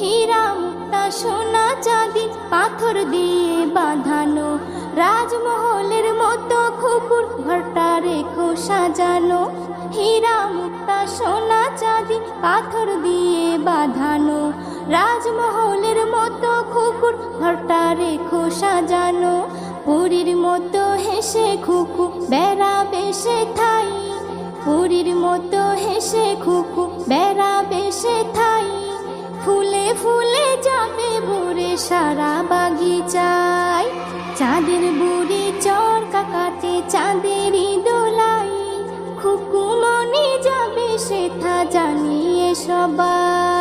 হীরা মুক্তা সোনা চাঁদি পাথর দিয়ে বাঁধানো, রাজমহলের মতো খুকুর ঘরটা রেখো সাজানো। হীরা মুক্তা সোনা চাঁদি পাথর দিয়ে বাঁধানো, রাজমহলের মতো খুকুর ঘরটা রেখো সাজানো। পুরীর মতো হেসে খুকু বেড়াবে সে ঠাই, পুরীর মতো হেসে খুকু বেড়াবে সে ঠাই। ফুলে ফুলে যাবে ভরে সারা বাগিচায়, চাঁদের বুড়ি চরকা কাটে চাঁদেরই দোলাই। খুকু মনে যাবে সেথা জানিয়ে সবাই।